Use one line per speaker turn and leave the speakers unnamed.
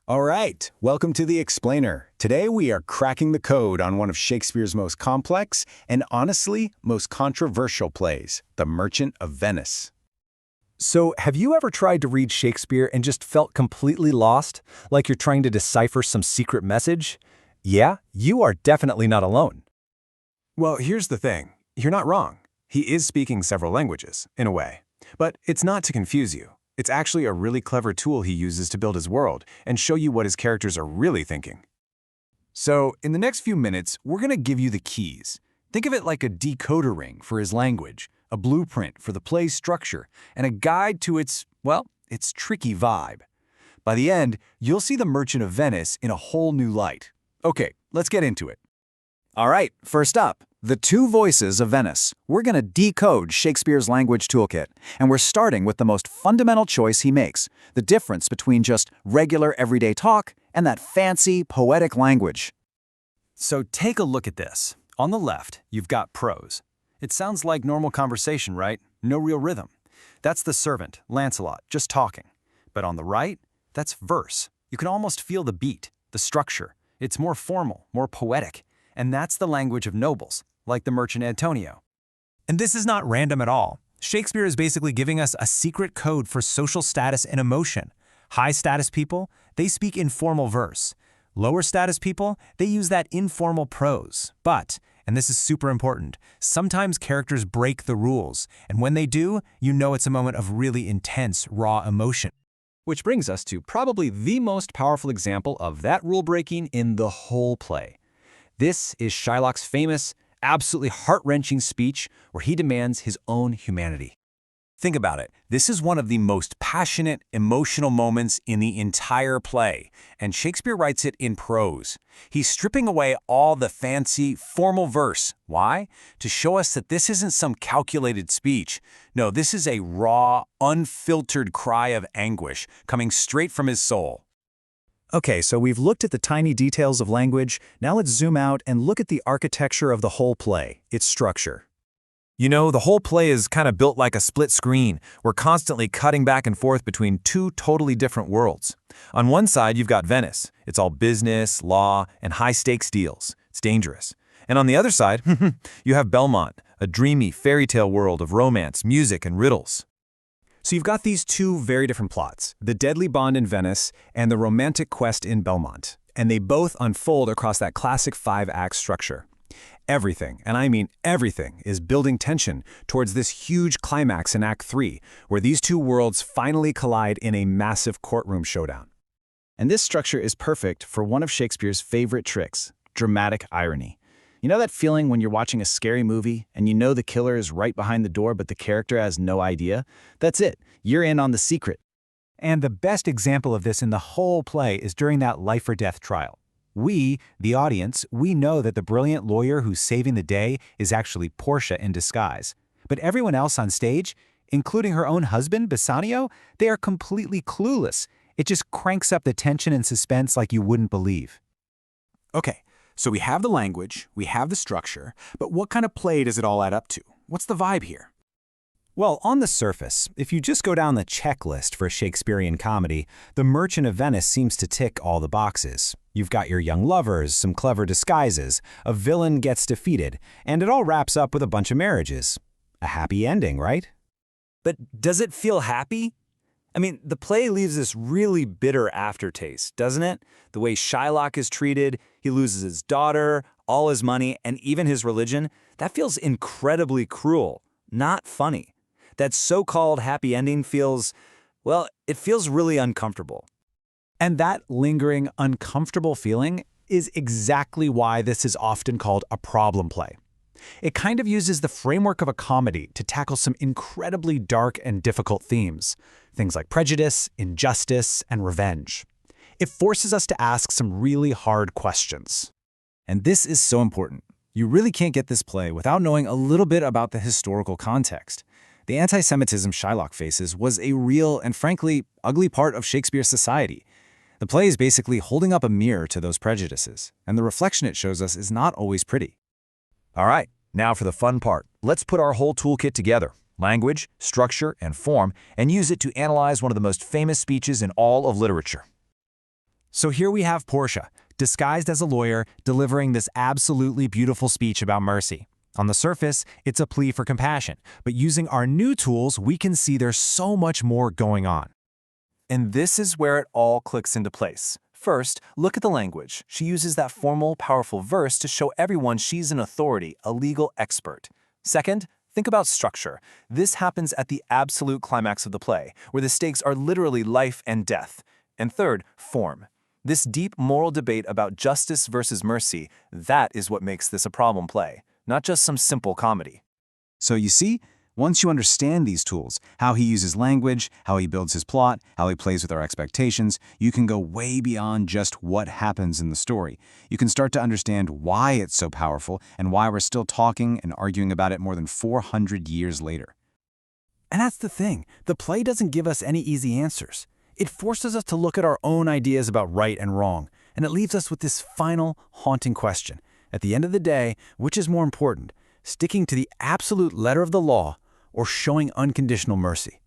All right, welcome to The Explainer. Today we are cracking the code on one of Shakespeare's most complex and honestly most controversial plays, The Merchant of Venice.
So, have you ever tried to read Shakespeare and just felt completely lost, like you're trying to decipher some secret message? Yeah, you are definitely not alone.
Well, here's the thing. You're not wrong. He is speaking several languages, in a way. But it's not to confuse you. It's actually a really clever tool he uses to build his world and show you what his characters are really thinking. So, in the next few minutes, we're going to give you the keys. Think of it like a decoder ring for his language, a blueprint for the play's structure, and a guide to its tricky vibe. By the end, you'll see The Merchant of Venice in a whole new light. Okay, let's get into it.
All right, first up, the two voices of Venice. We're going to decode Shakespeare's language toolkit, and we're starting with the most fundamental choice he makes, the difference between just regular everyday talk and that fancy, poetic language.
So take a look at this. On the left, you've got prose. It sounds like normal conversation, right? No real rhythm. That's the servant, Lancelot, just talking. But on the right, that's verse. You can almost feel the beat, the structure. It's more formal, more poetic. And that's the language of nobles, like the merchant Antonio.
And this is not random at all. Shakespeare is basically giving us a secret code for social status and emotion. High-status people, they speak in formal verse. Lower-status people, they use that informal prose. But, and this is super important, sometimes characters break the rules, and when they do, you know it's a moment of really intense, raw emotion.
Which brings us to probably the most powerful example of that rule breaking in the whole play. This is Shylock's famous, absolutely heart-wrenching speech where he demands his own humanity. Think about it. This is one of the most passionate, emotional moments in the entire play, and Shakespeare writes it in prose. He's stripping away all the fancy, formal verse. Why? To show us that this isn't some calculated speech. No, this is a raw, unfiltered cry of anguish coming straight from his soul.
Okay, so we've looked at the tiny details of language. Now let's zoom out and look at the architecture of the whole play, its structure.
You know, the whole play is kind of built like a split screen. We're constantly cutting back and forth between two totally different worlds. On one side, you've got Venice. It's all business, law, and high-stakes deals. It's dangerous. And on the other side, you have Belmont, a dreamy fairy tale world of romance, music, and riddles.
So you've got these two very different plots, the deadly bond in Venice and the romantic quest in Belmont. And they both unfold across that classic five-act structure. Everything, and I mean everything, is building tension towards this huge climax in Act 3, where these two worlds finally collide in a massive courtroom showdown.
And this structure is perfect for one of Shakespeare's favorite tricks, dramatic irony. You know that feeling when you're watching a scary movie and you know the killer is right behind the door but the character has no idea? That's it. You're in on the secret.
And the best example of this in the whole play is during that life or death trial. We, the audience, we know that the brilliant lawyer who's saving the day is actually Portia in disguise. But everyone else on stage, including her own husband, Bassanio, they are completely clueless. It just cranks up the tension and suspense like you wouldn't believe.
Okay, so we have the language, we have the structure, but what kind of play does it all add up to? What's the vibe here?
Well, on the surface, if you just go down the checklist for Shakespearean comedy, The Merchant of Venice seems to tick all the boxes. You've got your young lovers, some clever disguises, a villain gets defeated, and it all wraps up with a bunch of marriages. A happy ending, right?
But does it feel happy? I mean, the play leaves this really bitter aftertaste, doesn't it? The way Shylock is treated, he loses his daughter, all his money, and even his religion. That feels incredibly cruel, not funny. That so-called happy ending feels, well, it feels really uncomfortable.
And that lingering, uncomfortable feeling is exactly why this is often called a problem play. It kind of uses the framework of a comedy to tackle some incredibly dark and difficult themes, things like prejudice, injustice, and revenge. It forces us to ask some really hard questions.
And this is so important. You really can't get this play without knowing a little bit about the historical context. The anti-Semitism Shylock faces was a real and frankly ugly part of Shakespeare's society. The play is basically holding up a mirror to those prejudices, and the reflection it shows us is not always pretty.
All right, now for the fun part. Let's put our whole toolkit together, language, structure, and form, and use it to analyze one of the most famous speeches in all of literature. So here we have Portia, disguised as a lawyer, delivering this absolutely beautiful speech about mercy. On the surface, it's a plea for compassion, but using our new tools, we can see there's so much more going on.
And this is where it all clicks into place. First, look at the language. She uses that formal, powerful verse to show everyone she's an authority, a legal expert. Second, think about structure. This happens at the absolute climax of the play, where the stakes are literally life and death. And third, form. This deep moral debate about justice versus mercy, that is what makes this a problem play, not just some simple comedy.
So you see, once you understand these tools, how he uses language, how he builds his plot, how he plays with our expectations, you can go way beyond just what happens in the story. You can start to understand why it's so powerful and why we're still talking and arguing about it more than 400 years later.
And that's the thing. The play doesn't give us any easy answers. It forces us to look at our own ideas about right and wrong, and it leaves us with this final, haunting question. At the end of the day, which is more important, sticking to the absolute letter of the law or showing unconditional mercy?